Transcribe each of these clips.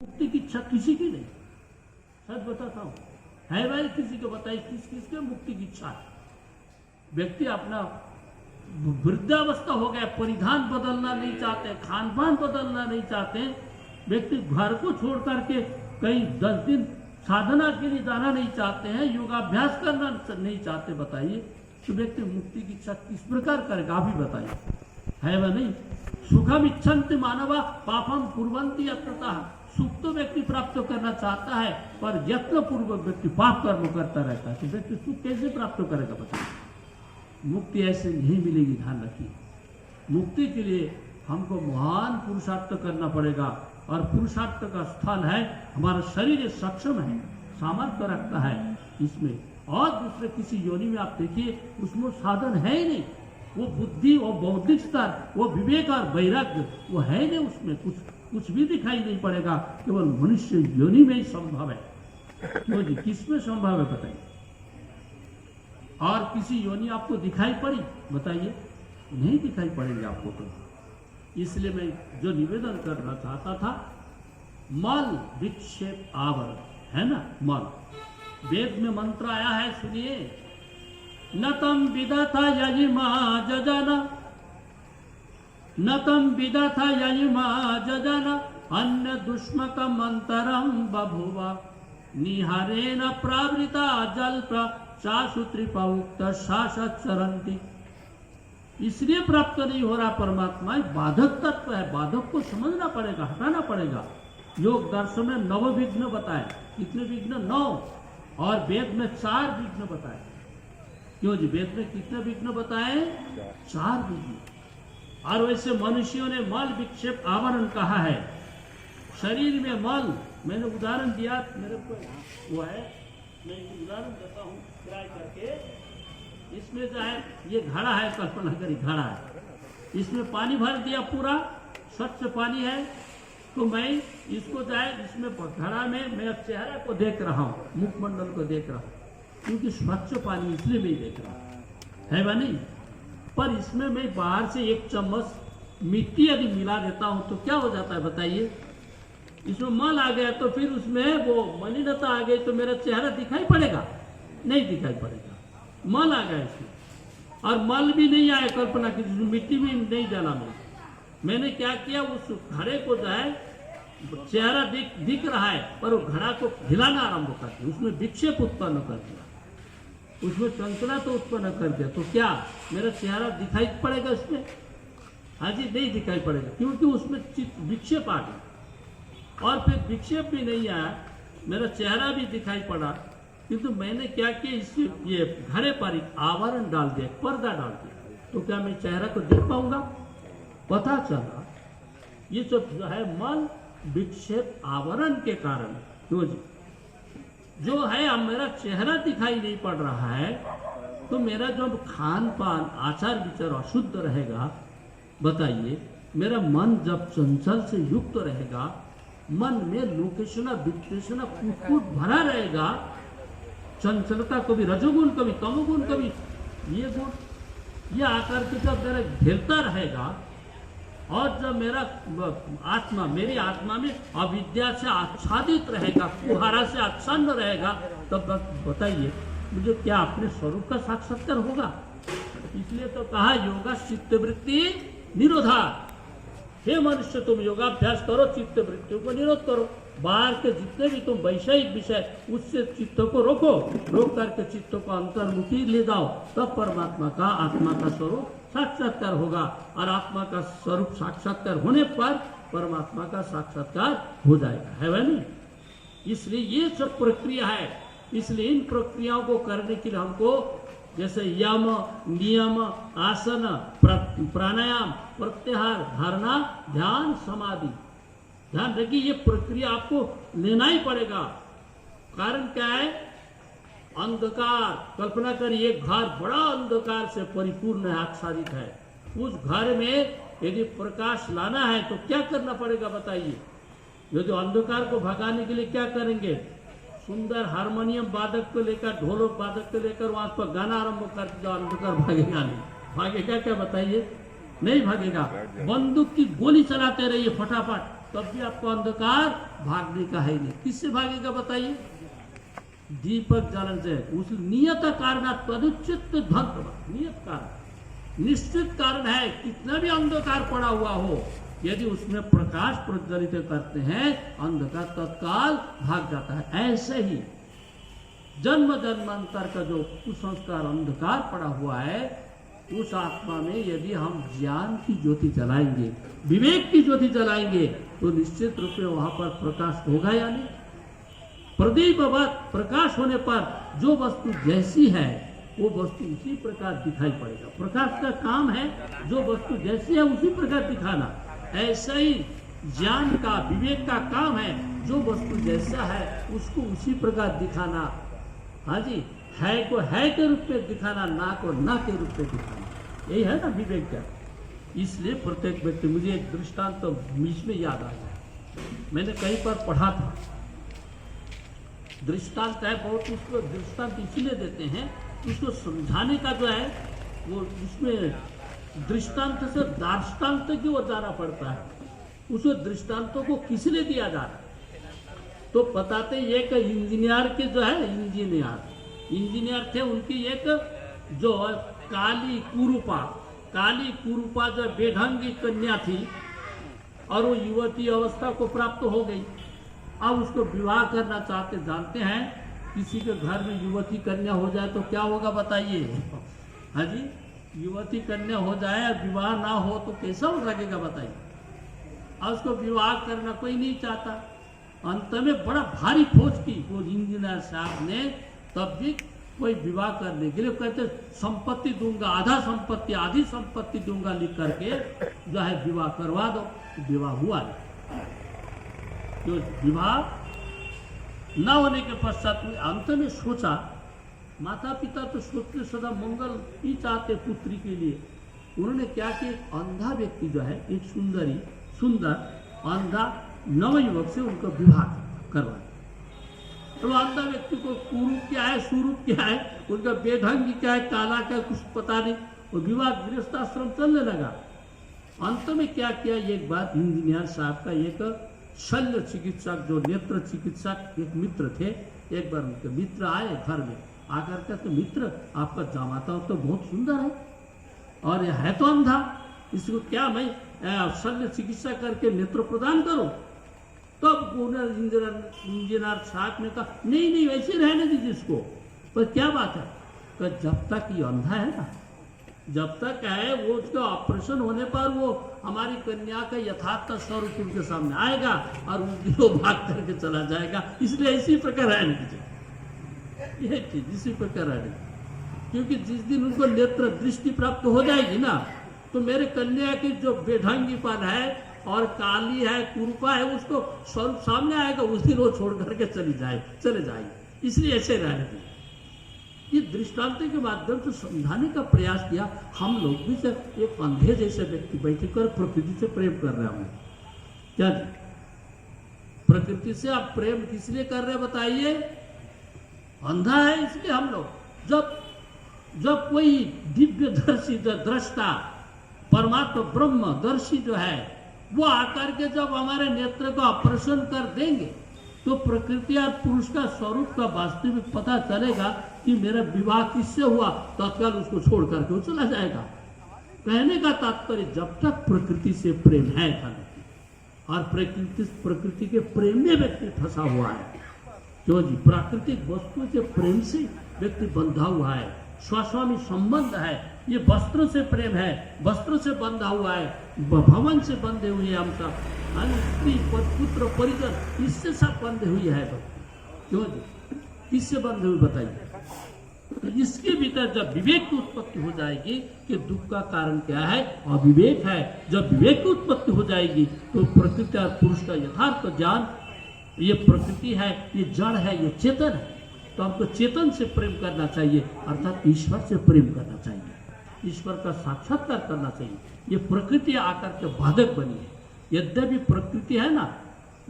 मुक्ति की इच्छा किसी की नहीं, सच बताता हूं। है भाई किसी को बताइए किस किस के मुक्ति की इच्छा है। व्यक्ति अपना वृद्धावस्था हो गया, परिधान बदलना नहीं चाहते, खान पान बदलना नहीं चाहते, व्यक्ति घर को छोड़ करके कहीं 10 दिन साधना के लिए जाना नहीं चाहते हैं, योगाभ्यास करना नहीं चाहते, बताइए तो व्यक्ति मुक्ति की इच्छा किस प्रकार करेगा? आप ही बताइए, है वह नहीं? सुखम इच्छन्ति मानवा पापम कुर्वन्ति यत्नतः। सुख तो व्यक्ति प्राप्त करना चाहता है, पर यत्न पूर्वक व्यक्ति पाप कर्म करता रहता है, तो व्यक्ति सुख कैसे प्राप्त करेगा? बताइए। मुक्ति ऐसे नहीं मिलेगी, ध्यान रखिए। मुक्ति के लिए हमको महान पुरुषार्थ करना पड़ेगा, और पुरुषार्थ का स्थल है हमारा शरीर सक्षम है, सामर्थ्य रखता है इसमें। और दूसरे किसी योनि में आप देखिए उसमें साधन है ही नहीं, वो बुद्धि, वो बौद्धिक स्तर, वो विवेक और वैराग्य वो है नहीं, उसमें कुछ भी दिखाई नहीं पड़ेगा। केवल मनुष्य योनि में ही संभव है। क्यों जी, किसमें संभव है बताइए? और किसी योनि आपको दिखाई पड़ी? बताइए, नहीं दिखाई पड़ेगी आपको तो। इसलिए मैं जो निवेदन करना चाहता था, मल विक्षेप आवरण है ना, मल। वेद में मंत्र आया है, सुनिए। न तम विदथा यजिमा जजन, न तम विदथा यजिमा जजन, अन्य दुष्मक मंतरम बभुवा, निहारेण प्रावृता जल्प चाशुत्रिपौक्त शासत चरंती। इसलिए प्राप्त नहीं हो रहा परमात्मा, बाधक तत्व है, बाधक को समझना पड़ेगा, हटाना पड़ेगा। योग दर्शन में 9 विघ्न बताए। कितने विघ्न? 9। और वेद में 4 विघ्न बताए। क्यों जी, वेद में कितने विघ्न बताए? 4 विघ्न। और वैसे मनुष्यों ने मल विक्षेप आवरण कहा है। शरीर में मल, मैंने उदाहरण दिया, मेरे को वो है, मैं उदाहरण देता हूँ ट्राई करके। इसमें जो है ये घड़ा है, कल्पना करी घड़ा है, इसमें पानी भर दिया, पूरा स्वच्छ पानी है, तो मैं इसको जो है इसमें घड़ा में मेरा चेहरा को देख रहा हूँ, मुखमंडल को देख रहा हूँ, क्योंकि स्वच्छ पानी इसलिए मैं देख रहा हूँ, है वह नहीं? पर इसमें मैं बाहर से 1 चम्मच मिट्टी यदि मिला देता हूँ तो क्या हो जाता है बताइए? इसमें मल आ गया, तो फिर उसमें वो मलिनता आ गई, तो मेरा चेहरा दिखाई पड़ेगा? नहीं दिखाई पड़ेगा, मल आ गया इसमें। और मल भी नहीं आया, कल्पना की मिट्टी भी नहीं डाला मैंने क्या किया, उस घड़े को जो है चेहरा दिख रहा है, पर वो घड़ा को हिलाना आरंभ कर दिया, उसमें विक्षेप उत्पन्न कर दिया, उसमें चंचला तो उत्पन्न कर दिया, तो क्या मेरा चेहरा दिखाई पड़ेगा उसमें? हाँ जी, नहीं दिखाई पड़ेगा, क्योंकि उसमें विक्षेप आ गया। और फिर विक्षेप भी नहीं आया, मेरा चेहरा भी दिखाई पड़ा, किंतु मैंने क्या किया, इस ये घड़े पर एक आवरण डाल दिया, पर्दा डाल दिया, तो क्या मैं चेहरा को देख पाऊंगा? पता चला ये जो है मल विक्षेप आवरण के कारण, क्यों जी, जो है अब मेरा चेहरा दिखाई नहीं पड़ रहा है, तो मेरा जो खान पान आचार विचार अशुद्ध रहेगा, बताइए, मेरा मन जब चंचल से युक्त रहेगा, मन में लोकेशना वित्तेषणा कूट भरा रहेगा, चंचलता कभी रजोगुण कभी तमोगुण कभी ये गुण, ये आकर के जब मेरा घेरता रहेगा, और जब मेरा आत्मा, मेरी आत्मा में अविद्या से आच्छादित रहेगा, कुहारा से आच्छन्न रहेगा, तब बताइए मुझे क्या अपने स्वरूप का साक्षात्कार होगा? इसलिए तो कहा योगा चित्तवृत्ति निरोधा। हे मनुष्य, तुम योगाभ्यास करो, चित्त वृत्तियों को निरोध करो। बाहर के जितने भी तुम वैषयिक विषय, उससे चित्त को रोको, रोक करके चित्त को अंतर्मुखी ले जाओ, तब परमात्मा का, आत्मा का स्वरूप साक्षात्कार होगा। और आत्मा का स्वरूप साक्षात्कार होने पर परमात्मा का साक्षात्कार हो जाएगा, है वह नहीं? इसलिए ये सब प्रक्रिया है। इसलिए इन प्रक्रियाओं को करने के लिए हमको जैसे यम, नियम, आसन, प्राणायाम, प्रत्याहार, धारणा, ध्यान, समाधि, ध्यान रखिए, ये प्रक्रिया आपको लेना ही पड़ेगा। कारण क्या है? अंधकार, कल्पना करिए घर बड़ा अंधकार से परिपूर्ण है, आच्छादित है। उस घर में यदि प्रकाश लाना है तो क्या करना पड़ेगा बताइए? यदि अंधकार को भगाने के लिए क्या करेंगे? सुंदर हारमोनियम वादक को लेकर, ढोलक वादक को लेकर वहां पर गाना आरंभ कर दिया, अंधकार भागेगा नहीं। भागेगा क्या बताइए? नहीं भागेगा। बंदूक की गोली चलाते रहिए फटाफट, तब भी आपको अंधकार भागने का है नहीं। किससे भागेगा बताइए? दीपक जलन से। उस नियत कारण तदुचित ध्वंस, नियत कारण, निश्चित कारण है। कितना भी अंधकार पड़ा हुआ हो, यदि उसमें प्रकाश प्रज्वलित करते हैं, अंधकार तत्काल भाग जाता है। ऐसे ही जन्म जन्मांतर का जो कुसंस्कार अंधकार पड़ा हुआ है, उस आत्मा में यदि हम ज्ञान की ज्योति जलाएंगे, विवेक की ज्योति जलाएंगे, तो निश्चित रूप से वहां पर प्रकाश होगा या नहीं? प्रदीपवत प्रकाश होने पर जो वस्तु जैसी है वो वस्तु उसी प्रकार दिखाई पड़ेगा। प्रकाश का काम है जो वस्तु जैसी है उसी प्रकार दिखाना। ऐसा ही ज्ञान का, विवेक का काम है जो वस्तु जैसा है उसको उसी प्रकार दिखाना। हाँ जी, है को है के रूप में दिखाना, ना को ना के रूप में दिखाना, यही है ना विवेक का। इसलिए प्रत्येक व्यक्ति, मुझे एक दृष्टांत तो बीच में याद आ गया, मैंने कहीं पर पढ़ा था। दृष्टांत है बहुत, उसको दृष्टांत इसलिए देते हैं, उसको समझाने का जो है वो उसमें दृष्टांत से दार्ष्टान्त की ओर जाना पड़ता है। उस दृष्टांतों को किसने दिया जा रहा है तो बताते एक इंजीनियर के जो है, इंजीनियर थे, उनकी एक जो काली कुरूपा जो बेढंगी कन्या थी और वो युवती अवस्था को प्राप्त हो गई। अब उसको विवाह करना चाहते, जानते हैं किसी के घर में युवती कन्या हो जाए तो क्या होगा बताइए? हाँ जी, युवती कन्या हो जाए और विवाह ना हो तो कैसा लगेगा बताइए? और उसको विवाह करना कोई नहीं चाहता। अंत में बड़ा भारी खोज की वो इंजीनियर साहब ने, तब भी कोई विवाह करने के लिए कहते संपत्ति दूंगा, आधा संपत्ति आधी संपत्ति दूंगा लिख करके जो है विवाह करवा दो। विवाह हुआ नहीं। तो विवाह न होने के पश्चात अंत में सोचा, माता पिता तो सोचते सदा मंगल ही चाहते पुत्री के लिए। उन्होंने क्या कि एक अंधा व्यक्ति जो है, एक सुंदर अंधा नवयुवक से उनका विवाह करवाया। तो अंधा व्यक्ति को कुरूप क्या है, स्वरूप क्या है, उनका बेढंगी क्या है, काला क्या, कुछ पता नहीं। वो विवाह गृहस्थाश्रम चलने लगा। अंत में क्या किया, एक बात इंजीनियर साहब का एक शल्य चिकित्सक, जो नेत्र चिकित्सक एक मित्र थे, एक बार उनके मित्र आए घर में, आकर कहते मित्र आपका जामाता तो बहुत सुंदर है और यह है तो अंधा, इसको क्या मैं शल्य चिकित्सा करके नेत्र प्रदान करूं? तब इंजीनियर साहब ने कहा नहीं वैसे रहने दीजिए इसको। पर क्या बात है? तो जब तक ये अंधा है ना, जब तक है वो उसका ऑपरेशन होने पर वो हमारी कन्या का यथार्थ स्वरूप उनके सामने आएगा और वो भाग करके चला जाएगा। इसलिए इसी प्रकार रहने दीजिए, ये चीज इसी प्रकार रहने, क्योंकि जिस दिन उनको नेत्र दृष्टि प्राप्त हो जाएगी ना, तो मेरे कन्या की जो बेढंगीपन है और काली है, कुरूपा है, उसको स्वरूप सामने आएगा, उस दिन वो छोड़ करके चले जाएगी। इसलिए ऐसे रहने दीजिए। ये दृष्टांत के माध्यम से समझाने का प्रयास किया। हम लोग भी जब एक अंधे जैसे व्यक्ति बैठे कर प्रकृति से प्रेम कर रहे हैं, क्या प्रकृति से आप प्रेम किस लिए कर रहे हैं बताइए? अंधा है इसलिए हम लोग। जब कोई दिव्य दर्शी दृष्टा परमात्मा ब्रह्म दर्शी जो है वो आकर के जब हमारे नेत्र को ऑपरेशन कर देंगे, तो प्रकृति और पुरुष का स्वरूप का वास्तविक पता चलेगा कि मेरा विवाह किससे हुआ। तत्काल उसको छोड़ करके वो चला जाएगा। कहने का तात्पर्य, जब तक प्रकृति से प्रेम है और प्रकृति के प्रेम में व्यक्ति फंसा हुआ है, क्यों जी, प्राकृतिक वस्तु के प्रेम से व्यक्ति बंधा हुआ है, स्वास्वामी संबंध है, ये वस्त्र से प्रेम है, वस्त्र से बंधा हुआ है, भवन से बंधे हुए हम सब, स्त्री पुत्र परिजन, इससे सब बंधे हुए है। क्यों जी, किससे बंधे हुए बताइए? तो इसके भीतर जब विवेक की उत्पत्ति हो जाएगी कि दुख का कारण क्या है, अविवेक है, जब विवेक की उत्पत्ति हो जाएगी तो प्रकृति और पुरुष का यथार्थ ज्ञान, ये प्रकृति है, ये जड़ है, ये चेतन है, तो हमको चेतन से प्रेम करना चाहिए, अर्थात ईश्वर से प्रेम करना चाहिए, ईश्वर का साक्षात्कार करना चाहिए। ये प्रकृति आकर के बाधक बनी है। यद्यपि प्रकृति है ना,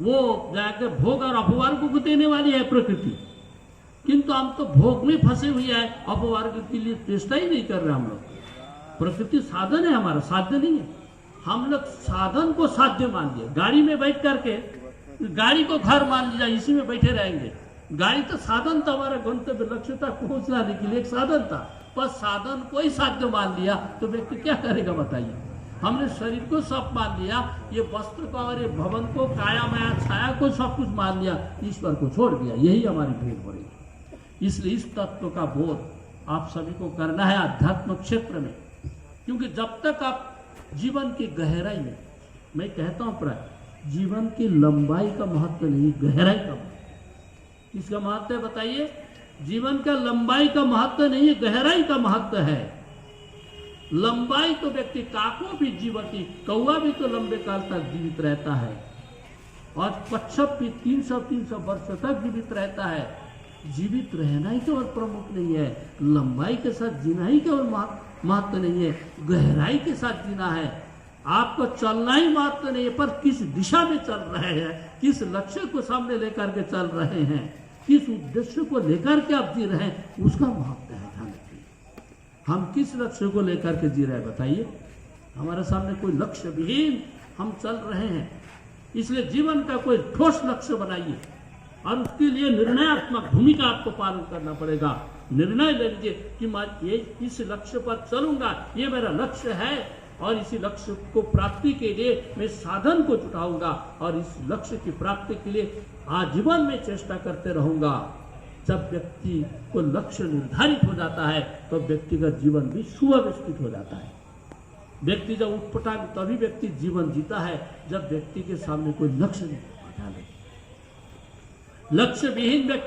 वो जाकर भोग और अपवर्ग को देने वाली है प्रकृति, किंतु हम तो भोग में फंसे हुए हैं, अपवर्ग के लिए चेष्टा ही नहीं कर रहे हम लोग। प्रकृति साधन है, हमारा साध्य नहीं है। हम लोग साधन को साध्य मान लिया। गाड़ी में बैठ करके गाड़ी को घर मान लिया, इसी में बैठे रहेंगे। गाड़ी तो साधन था, हमारा गंतव्य लक्ष्य तक पहुंचने के लिए एक साधन था, पर साधन को ही साध्य मान लिया तो व्यक्ति क्या करेगा बताइए। हमने शरीर को सब मान लिया, ये वस्त्र को और ये भवन को, काया माया छाया को सब कुछ मान लिया, ईश्वर को छोड़ दिया। यही हमारी भूल हो रही है। इसलिए इस तत्व का बोध आप सभी को करना है अध्यात्म क्षेत्र में, क्योंकि जब तक आप जीवन की गहराई में, मैं कहता हूं प्राय जीवन की लंबाई का महत्व नहीं, गहराई का महत्व। इसका महत्व है बताइए। जीवन का लंबाई का महत्व नहीं है, गहराई का महत्व है। लंबाई तो व्यक्ति काको भी जीवती, कौवा भी तो लंबे काल तक जीवित रहता है, और कच्छप भी 300 वर्ष तक जीवित रहता है। जीवित रहना ही केवल प्रमुख नहीं है, लंबाई के साथ जीना ही केवल महत्व नहीं है, गहराई के साथ जीना है। आपको चलना ही महत्व नहीं है, पर किस दिशा में चल रहे हैं, किस लक्ष्य को सामने लेकर के चल रहे हैं, किस उद्देश्य को लेकर के आप जी रहे हैं, उसका महत्व है। ध्यान रखिए, हम किस लक्ष्य को लेकर के जी रहे हैं बताइए। हमारे सामने कोई लक्ष्य विहीन हम चल रहे हैं, इसलिए जीवन का कोई ठोस लक्ष्य बनाइए, और उसके लिए निर्णयात्मक भूमिका आपको पालन करना पड़ेगा। निर्णय ले लीजिए कि मैं ये इस लक्ष्य पर चलूंगा, ये मेरा लक्ष्य है, और इसी लक्ष्य को प्राप्ति के लिए मैं साधन को जुटाऊंगा, और इस लक्ष्य की प्राप्ति के लिए आजीवन में चेष्टा करते रहूंगा। जब व्यक्ति को लक्ष्य निर्धारित हो जाता है तो व्यक्तिगत जीवन भी सुव्यवस्थित हो जाता है। व्यक्ति जब उठपटांग तभी व्यक्ति जीवन जीता है जब व्यक्ति के सामने कोई लक्ष्य नहीं होता है। लक्ष्य विहीन व्यक्ति